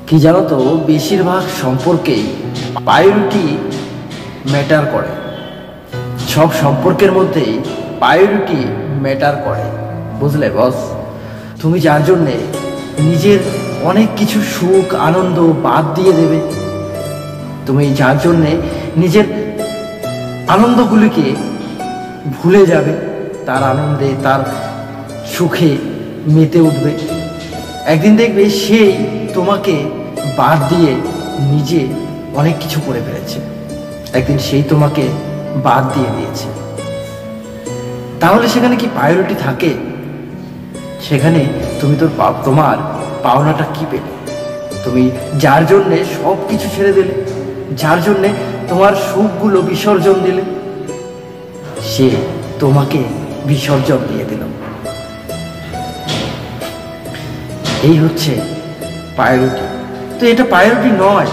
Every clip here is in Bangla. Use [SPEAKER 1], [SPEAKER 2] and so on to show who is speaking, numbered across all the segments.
[SPEAKER 1] কি জানো তো, বেশিরভাগ সম্পর্কেই প্রায়োরিটি ম্যাটার করে। সব সম্পর্কের মধ্যেই প্রায়োরিটি ম্যাটার করে, বুঝলে বস? তুমি যার জন্যে নিজের অনেক কিছু সুখ আনন্দ বাদ দিয়ে দেবে, তুমি যার জন্যে নিজের আনন্দগুলিকে ভুলে যাবে, তার আনন্দে তার সুখে মেতে উঠবে, একদিন দেখবে সেই তোমাকে বাদ দিয়ে নিজে অনেক কিছু করে ফেলেছে, একদিন সেই তোমাকে বাদ দিয়ে দিয়েছে। তাহলে সেখানে কি প্রায়োরিটি থাকে? সেখানে তুমি তোমার পাওনাটা কি পেলে? তুমি যার জন্যে সব কিছু ছেড়ে দিলে, যার জন্যে তোমার সুখগুলো বিসর্জন দিলে, সে তোমাকে বিসর্জন দিয়ে দিল। এই হচ্ছে প্রায়োরিটি। তো এটা প্রায়োরিটি নয়,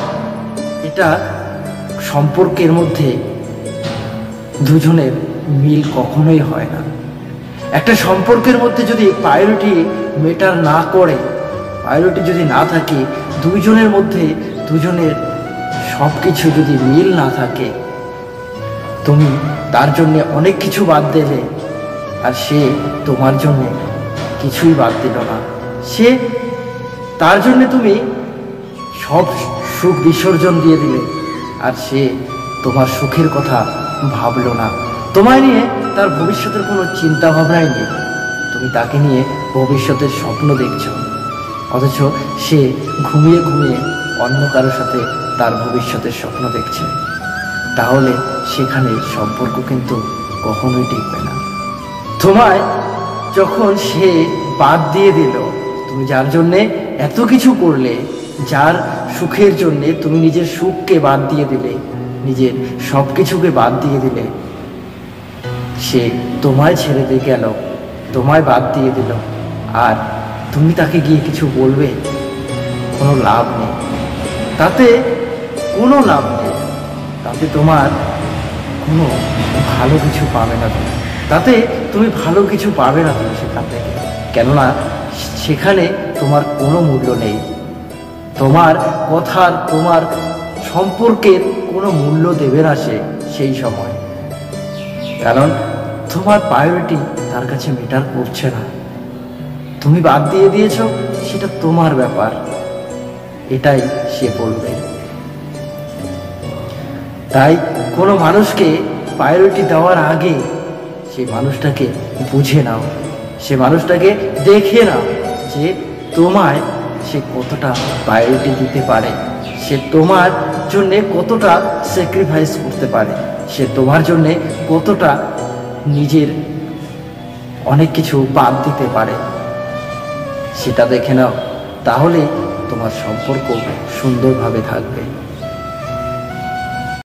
[SPEAKER 1] এটা সম্পর্কের মধ্যে দুজনের মিল কখনোই হয় না। একটা সম্পর্কের মধ্যে যদি প্রায়োরিটি ম্যাটার না করে, প্রায়োরিটি যদি না থাকে, দুইজনের মধ্যে দুজনের সব কিছু যদি মিল না থাকে, তুমি তার জন্যে অনেক কিছু বাদ দেবে আর সে তোমার জন্যে কিছুই বাদ দিল না। সে তার জন্যে তুমি সব সুখ বিসর্জন দিয়ে দিলে আর সে তোমার সুখের কথা ভাবলো না। তোমায় নিয়ে তার ভবিষ্যতের কোনো চিন্তা ভাবনাই নেই, তুমি তাকে নিয়ে ভবিষ্যতের স্বপ্ন দেখছো, অথচ সে ঘুমিয়ে ঘুমিয়ে অন্য কারোর সাথে তার ভবিষ্যতের স্বপ্ন দেখছে। তাহলে সেখানে সম্পর্ক কিন্তু কখনোই টিকবে না। তোমায় যখন সে বাদ দিয়ে দিল, তুমি যার জন্যে এত কিছু করলে, যার সুখের জন্যে তুমি নিজের সুখকে বাদ দিয়ে দিলে, নিজের সব কিছুকে বাদ দিয়ে দিলে, সে তোমায় ছেড়ে দিয়ে গেল, তোমায় বাদ দিয়ে দিল, আর তুমি তাকে গিয়ে কিছু বলবে? কোনো লাভ নেই, তাতে কোনো লাভ নেই, তাতে তোমার কোনো ভালো কিছু পাবে না, তাতে তুমি ভালো কিছু পাবে না তুমি সেখান থেকে। কেননা সেখানে তোমার কোনো মূল্য নেই, তোমার কথার, তোমার সম্পর্কের কোনো মূল্য দেবে না সে সেই সময়, কারণ তোমার প্রায়োরিটি তার কাছে ম্যাটার করছে না। তুমি বাদ দিয়ে দিয়েছ, সেটা তোমার ব্যাপার, এটাই সে বলবে। তাই কোনো মানুষকে প্রায়োরিটি দেওয়ার আগে সেই মানুষটাকে বুঝে নাও, সে মানুষটাকে দেখে নাও যে তোমায় সে কতটা প্রায়োরিটি দিতে পারে, সে তোমার জন্যে কতটা স্যাক্রিফাইস করতে পারে, সে তোমার জন্যে কতটা নিজের অনেক কিছু বাদ দিতে পারে, সেটা দেখে নাও। তাহলে তোমার সম্পর্ক সুন্দরভাবে থাকবে।